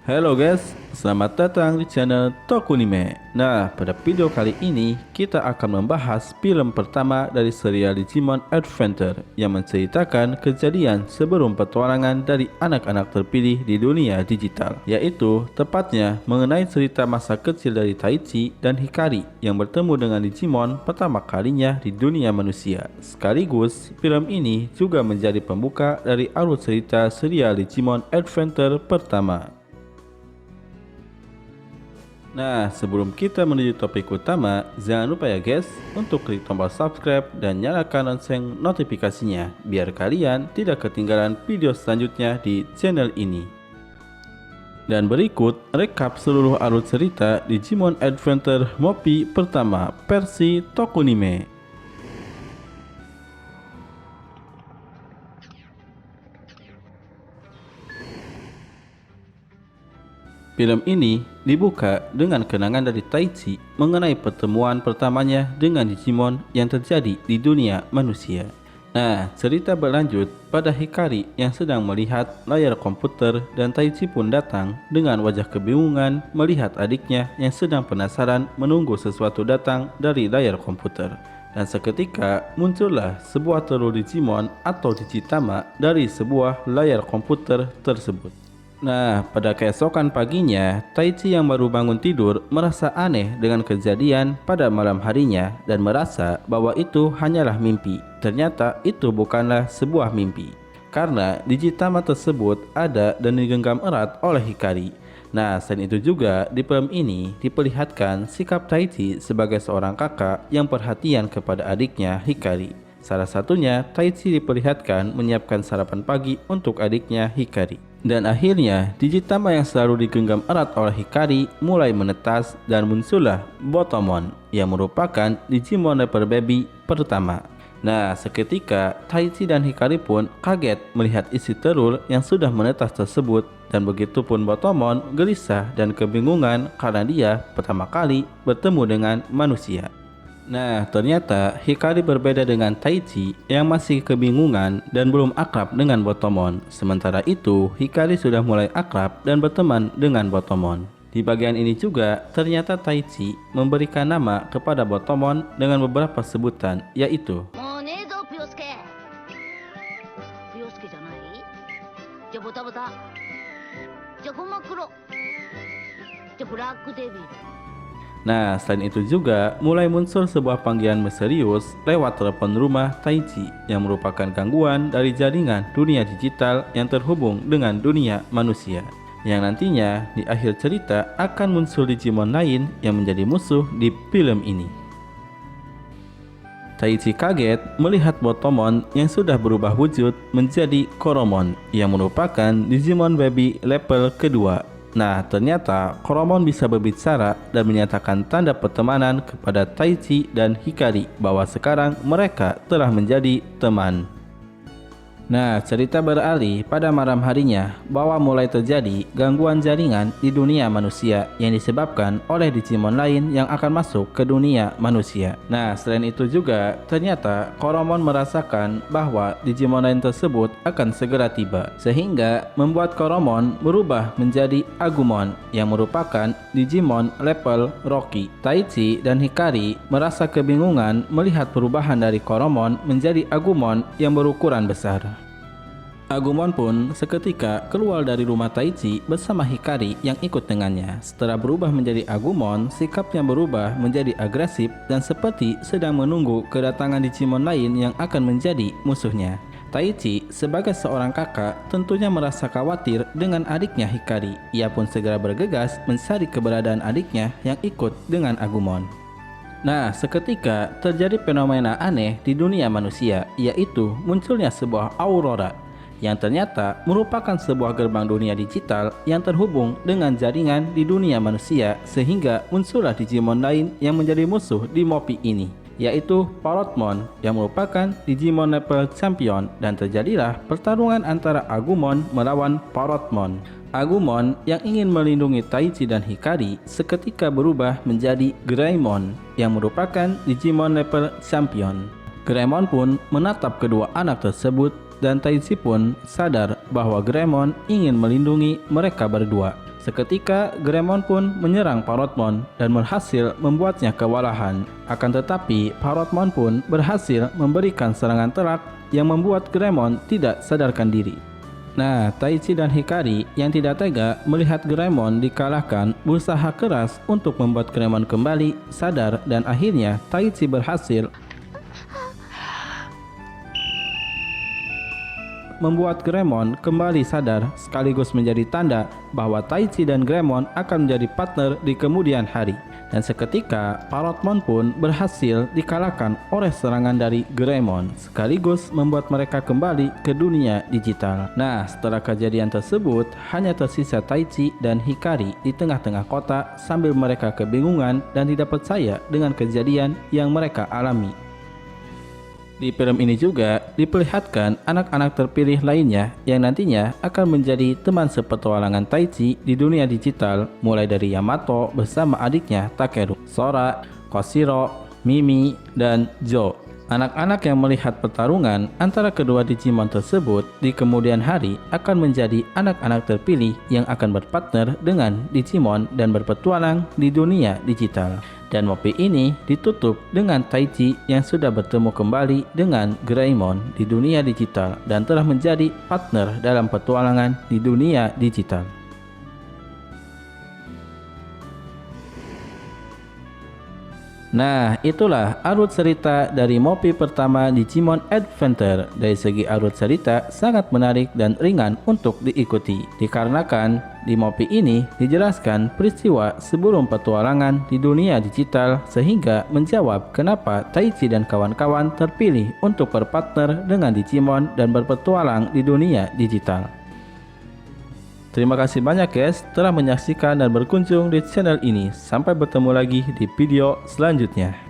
Halo guys, selamat datang di channel Tokunime. Nah, pada video kali ini kita akan membahas film pertama dari serial Digimon Adventure yang menceritakan kejadian sebelum petualangan dari anak-anak terpilih di dunia digital, yaitu tepatnya mengenai cerita masa kecil dari Taichi dan Hikari yang bertemu dengan Digimon pertama kalinya di dunia manusia. Sekaligus, film ini juga menjadi pembuka dari alur cerita serial Digimon Adventure pertama. Nah, sebelum kita menuju topik utama, jangan lupa ya guys untuk klik tombol subscribe dan nyalakan lonceng notifikasinya biar kalian tidak ketinggalan video selanjutnya di channel ini. Dan berikut rekap seluruh alur cerita Digimon Adventure Mopi pertama versi Tokunime. Film ini dibuka dengan kenangan dari Taichi mengenai pertemuan pertamanya dengan Digimon yang terjadi di dunia manusia. Nah, cerita berlanjut pada Hikari yang sedang melihat layar komputer dan Taichi pun datang dengan wajah kebingungan melihat adiknya yang sedang penasaran menunggu sesuatu datang dari layar komputer. Dan seketika muncullah sebuah telur Digimon atau Digitama dari sebuah layar komputer tersebut. Nah, pada keesokan paginya, Taichi yang baru bangun tidur merasa aneh dengan kejadian pada malam harinya dan merasa bahwa itu hanyalah mimpi. Ternyata itu bukanlah sebuah mimpi, karena Digitama tersebut ada dan digenggam erat oleh Hikari. Nah, selain itu juga di film ini diperlihatkan sikap Taichi sebagai seorang kakak yang perhatian kepada adiknya Hikari. Salah satunya, Taichi diperlihatkan menyiapkan sarapan pagi untuk adiknya Hikari. Dan akhirnya, Digitama yang selalu digenggam erat oleh Hikari mulai menetas dan muncullah Botomon yang merupakan Digimon Leper Baby pertama. Nah, seketika Taichi dan Hikari pun kaget melihat isi telur yang sudah menetas tersebut, dan begitupun Botomon gelisah dan kebingungan karena dia pertama kali bertemu dengan manusia. Nah, ternyata Hikari berbeda dengan Taichi yang masih kebingungan dan belum akrab dengan Botomon. Sementara itu, Hikari sudah mulai akrab dan berteman dengan Botomon. Di bagian ini juga, ternyata Taichi memberikan nama kepada Botomon dengan beberapa sebutan, yaitu Nah, selain itu juga mulai muncul sebuah panggilan misterius lewat telepon rumah Taichi yang merupakan gangguan dari jaringan dunia digital yang terhubung dengan dunia manusia. Yang nantinya di akhir cerita akan muncul Digimon lain yang menjadi musuh di film ini. Taichi kaget melihat Botomon yang sudah berubah wujud menjadi Koromon yang merupakan Digimon Baby level kedua. Nah, ternyata Koromon bisa berbicara dan menyatakan tanda pertemanan kepada Taichi dan Hikari bahwa sekarang mereka telah menjadi teman. Nah, cerita beralih pada malam harinya bahwa mulai terjadi gangguan jaringan di dunia manusia yang disebabkan oleh Digimon lain yang akan masuk ke dunia manusia. Nah, selain itu juga ternyata Koromon merasakan bahwa Digimon lain tersebut akan segera tiba, sehingga membuat Koromon berubah menjadi Agumon yang merupakan Digimon level Rocky. Taichi dan Hikari merasa kebingungan melihat perubahan dari Koromon menjadi Agumon yang berukuran besar. Agumon pun seketika keluar dari rumah Taichi bersama Hikari yang ikut dengannya. Setelah berubah menjadi Agumon, sikapnya berubah menjadi agresif dan seperti sedang menunggu kedatangan Digimon lain yang akan menjadi musuhnya. Taichi sebagai seorang kakak tentunya merasa khawatir dengan adiknya Hikari. Ia pun segera bergegas mencari keberadaan adiknya yang ikut dengan Agumon. Nah, seketika terjadi fenomena aneh di dunia manusia, yaitu munculnya sebuah aurora yang ternyata merupakan sebuah gerbang dunia digital yang terhubung dengan jaringan di dunia manusia, sehingga muncullah Digimon lain yang menjadi musuh di Mopi ini, yaitu Parrotmon yang merupakan Digimon level champion, dan terjadilah pertarungan antara Agumon melawan Parrotmon. Agumon yang ingin melindungi Taichi dan Hikari seketika berubah menjadi Greymon yang merupakan Digimon level champion. Greymon pun menatap kedua anak tersebut dan Taichi pun sadar bahwa Greymon ingin melindungi mereka berdua. Seketika Greymon pun menyerang Parrotmon dan berhasil membuatnya kewalahan. Akan tetapi Parrotmon pun berhasil memberikan serangan telak yang membuat Greymon tidak sadarkan diri. Nah, Taichi dan Hikari yang tidak tega melihat Greymon dikalahkan berusaha keras untuk membuat Greymon kembali sadar, dan akhirnya Taichi berhasil membuat Greymon kembali sadar, sekaligus menjadi tanda bahwa Taichi dan Greymon akan menjadi partner di kemudian hari. Dan seketika Parrotmon pun berhasil dikalahkan oleh serangan dari Greymon, sekaligus membuat mereka kembali ke dunia digital. Nah, setelah kejadian tersebut, hanya tersisa Taichi dan Hikari di tengah-tengah kota sambil mereka kebingungan dan tidak percaya dengan kejadian yang mereka alami. Di film ini juga diperlihatkan anak-anak terpilih lainnya yang nantinya akan menjadi teman sepetualangan Taichi di dunia digital, mulai dari Yamato bersama adiknya Takeru, Sora, Koshiro, Mimi, dan Joe. Anak-anak yang melihat pertarungan antara kedua Digimon tersebut di kemudian hari akan menjadi anak-anak terpilih yang akan berpartner dengan Digimon dan berpetualang di dunia digital. Dan movie ini ditutup dengan Taichi yang sudah bertemu kembali dengan Greymon di dunia digital dan telah menjadi partner dalam petualangan di dunia digital. Nah, itulah alur cerita dari movie pertama Digimon Adventure. Dari segi alur cerita sangat menarik dan ringan untuk diikuti, dikarenakan di movie ini dijelaskan peristiwa sebelum petualangan di dunia digital, sehingga menjawab kenapa Taichi dan kawan-kawan terpilih untuk berpartner dengan Digimon dan berpetualang di dunia digital. Terima kasih banyak guys telah menyaksikan dan berkunjung di channel ini. Sampai bertemu lagi di video selanjutnya.